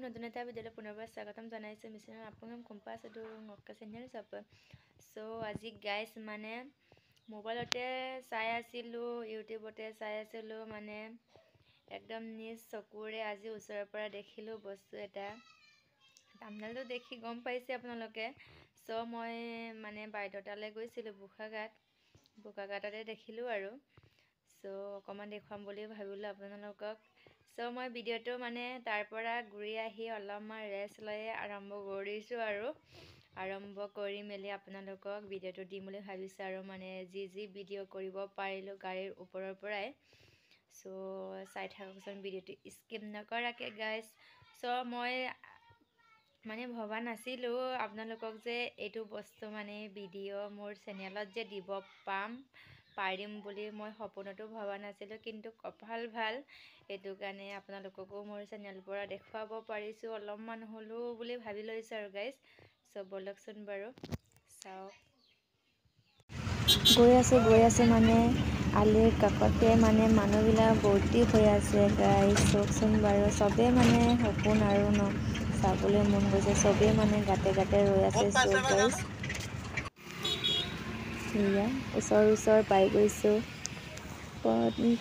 নতুন এটা ভিডিঅ'লৈ পুনৰবাৰ স্বাগতম জনাইছোঁ মিছনৰ আপোনাক কম্পাছ আৰু নক্কা চেনেল চাব সো আজি গাইস মানে মোবাইলতে চাই আছিলোঁ ইউটিউবতে চাই আছিলোঁ মানে একদম নিজ চকুৰে আজি ওচৰৰ পৰা দেখিলোঁ বস্তু এটা থাম্বনেলটো দেখি গম পাইছে আপোনালোকে সো মই মানে বাইদেউতালৈ গৈছিলোঁ বোকাঘাটতে দেখিলোঁ আৰু সো অকমান দেখুৱাম বুলি ভাবিলোঁ আপোনালোকক সো মই ভিডিঅ'টো মানে তাৰ পৰা ঘূৰি আহি অলপমান ৰেষ্ট লৈ আৰম্ভ কৰিছোঁ আৰু আৰম্ভ কৰি মেলি আপোনালোকক ভিডিঅ'টো দিম বুলি ভাবিছোঁ আৰু মানে যি ভিডিঅ' কৰিব পাৰিলোঁ গাড়ীৰ ওপৰৰ পৰাই সো চাই থাককচোন ভিডিঅ'টো স্কিপ নকৰাকৈ গাইছ সো মই মানে ভবা নাছিলোঁ আপোনালোকক যে এইটো বস্তু মানে ভিডিঅ' মোৰ চেনেলত যে দিব পাৰিম বুলি মই সপোনতো ভবা নাছিলোঁ কিন্তু কপাল ভাল এইটো কাৰণে আপোনালোককো মোৰ চেনেল পৰা দেখুৱাব পাৰিছোঁ অলপমান হ'লেও বুলি ভাবি লৈছোঁ আৰু গাইছ সো বলকচোন বাৰু চাওক গৈ আছোঁ মানে আলিৰ কাষতে মানে মানুহবিলাক ভৰ্তি হৈ আছে গাইছ চাওকচোন বাৰু চবেই মানে সপোন আৰু ন চাবলৈ মন গৈছে চবেই মানে গাতে ৰৈ আছে চব গাইছ এয়া ওচৰ পাই গৈছোঁ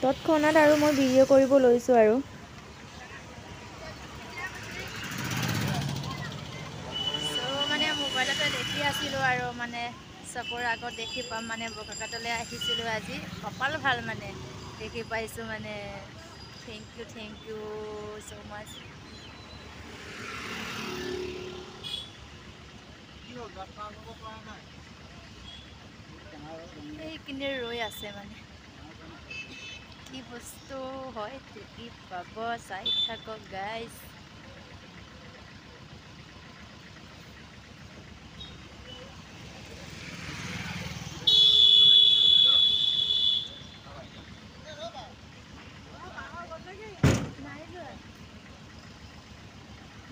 তৎক্ষণাত আৰু মই ভিডিঅ' কৰিব লৈছোঁ আৰু মানে মোবাইলতে দেখি আছিলোঁ আৰু মানে চকুৰ আগত দেখি পাম মানে বোকাঘাটলৈ আহিছিলোঁ আজি কপাল ভাল মানে দেখি পাইছোঁ মানে থেংক ইউ ছ' মাছ এইখিনি ৰৈ আছে মানে কি বস্তু হয় দেখি পাব চাই থাকক গাইছ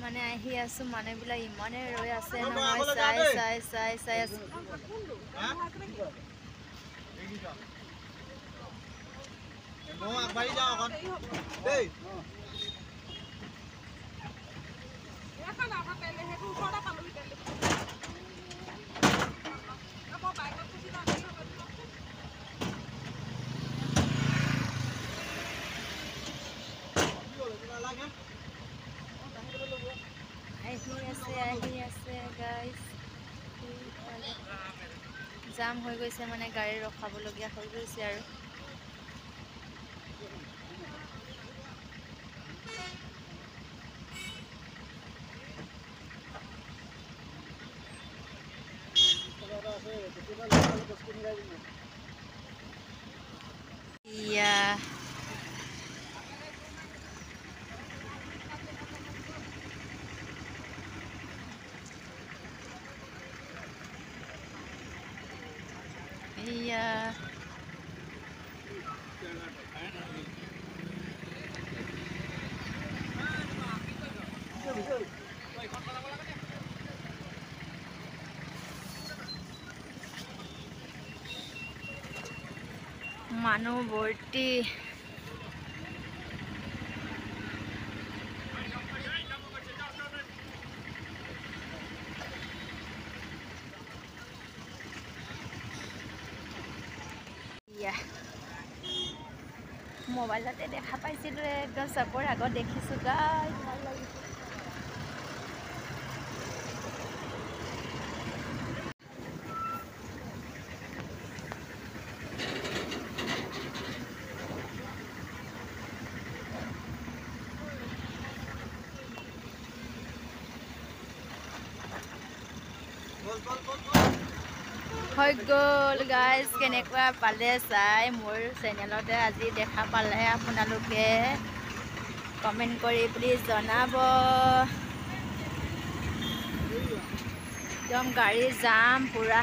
মানে আহি আছোঁ মানুহবিলাক ইমানে ৰৈ আছে নহয় চাই আছোঁ আহি আছে গাইছ জাম হৈ গৈছে মানে গাড়ী ৰখাবলগীয়া হৈ গৈছে আৰু ইয়া মানুহ ভৰ্তি মোবাইলতে দেখা পাইছিলোঁ একদম চকুৰ আগত দেখিছোঁ গাইছ ভাল লাগিছে হৈ গ'ল গাইজ কেনেকুৱা পালে চাই মোৰ চেনেলতে আজি দেখা পালে আপোনালোকে কমেণ্ট কৰি প্লিজ জনাব একদম গাড়ী যাম পুৰা